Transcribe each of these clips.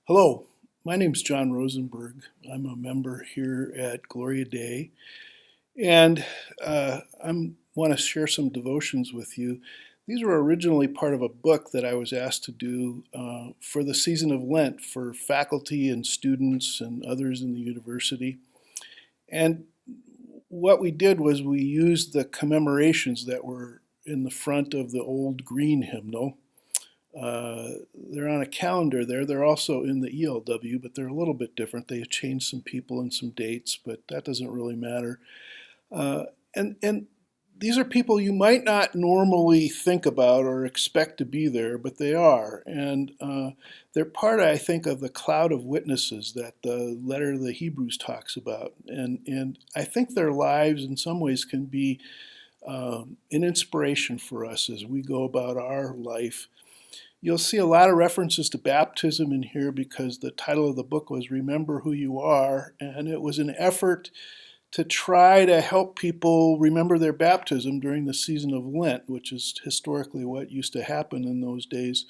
Hello, my name's John Rosenberg. I'm a member here at Gloria Day, and I want to share some devotions with you. These were originally part of a book that I was asked to do for the season of Lent for faculty and students and others in the university. And what we did was we used the commemorations that were in the front of the old green hymnal. They're on a calendar there. They're also in the ELW, but they're a little bit different. They changed some people and some dates, but that doesn't really matter. Uh, and these are people you might not normally think about or expect to be there, but they are. And they're part, I think, of the cloud of witnesses that the letter of the Hebrews talks about. And I think their lives, in some ways, can be an inspiration for us as we go about our life. You'll see a lot of references to baptism in here because the title of the book was Remember Who You Are, and it was an effort to try to help people remember their baptism during the season of Lent, which is historically what used to happen in those days.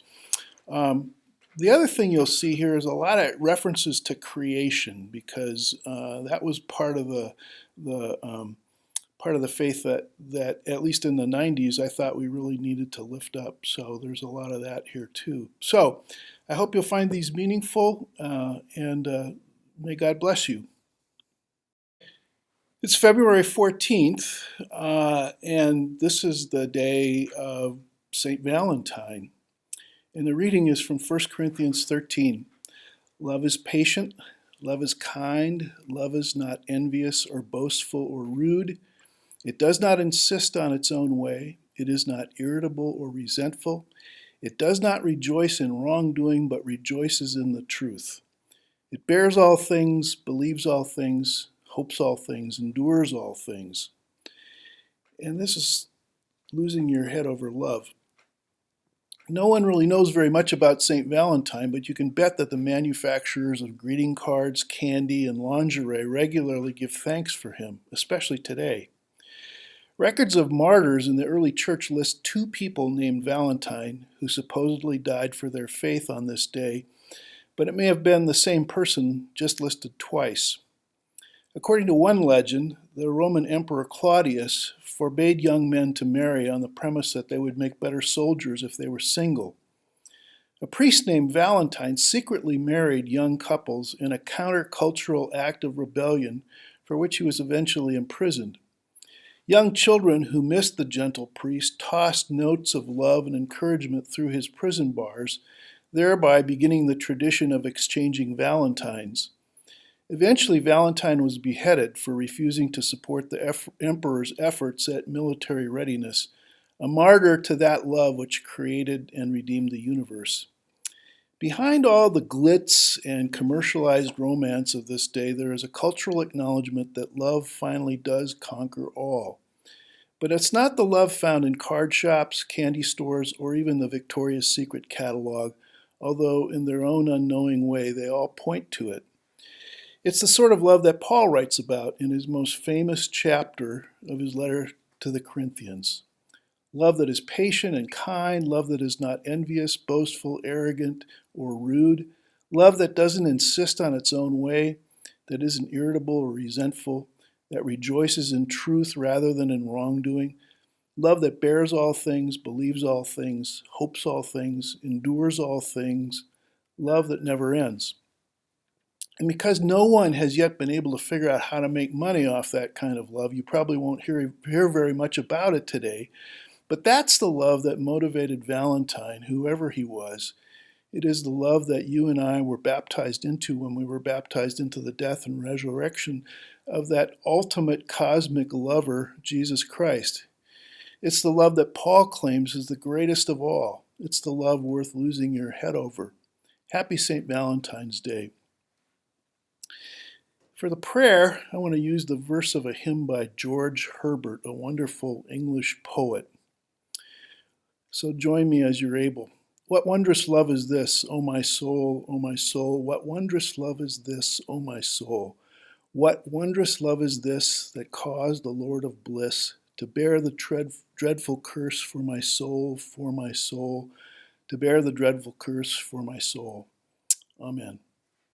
The other thing you'll see here is a lot of references to creation because that was the part of the faith that at least in the 90s I thought we really needed to lift up. So there's a lot of that here too. So I hope you'll find these meaningful and may God bless you. It's February 14th, and this is the day of St. Valentine. And the reading is from 1 Corinthians 13. Love is patient, love is kind, love is not envious or boastful or rude. It does not insist on its own way. It is not irritable or resentful. It does not rejoice in wrongdoing, but rejoices in the truth. It bears all things, believes all things, hopes all things, endures all things. And this is losing your head over love. No one really knows very much about St. Valentine, but you can bet that the manufacturers of greeting cards, candy, and lingerie regularly give thanks for him, especially today. Records of martyrs in the early church list two people named Valentine who supposedly died for their faith on this day, but it may have been the same person just listed twice. According to one legend, the Roman Emperor Claudius forbade young men to marry on the premise that they would make better soldiers if they were single. A priest named Valentine secretly married young couples in a countercultural act of rebellion for which he was eventually imprisoned. Young children who missed the gentle priest tossed notes of love and encouragement through his prison bars, thereby beginning the tradition of exchanging valentines. Eventually, Valentine was beheaded for refusing to support the emperor's efforts at military readiness, a martyr to that love which created and redeemed the universe. Behind all the glitz and commercialized romance of this day, there is a cultural acknowledgement that love finally does conquer all. But it's not the love found in card shops, candy stores, or even the Victoria's Secret catalog, although in their own unknowing way they all point to it. It's the sort of love that Paul writes about in his most famous chapter of his letter to the Corinthians. Love that is patient and kind, love that is not envious, boastful, arrogant, or rude, love that doesn't insist on its own way, that isn't irritable or resentful, that rejoices in truth rather than in wrongdoing, love that bears all things, believes all things, hopes all things, endures all things, love that never ends. And because no one has yet been able to figure out how to make money off that kind of love, you probably won't hear very much about it today. But that's the love that motivated Valentine, whoever he was. It is the love that you and I were baptized into when we were baptized into the death and resurrection of that ultimate cosmic lover, Jesus Christ. It's the love that Paul claims is the greatest of all. It's the love worth losing your head over. Happy St. Valentine's Day. For the prayer, I want to use the verse of a hymn by George Herbert, a wonderful English poet. So join me as you're able. What wondrous love is this, O my soul, O my soul? What wondrous love is this, O my soul? What wondrous love is this that caused the Lord of bliss to bear the dreadful curse for my soul, to bear the dreadful curse for my soul. Amen.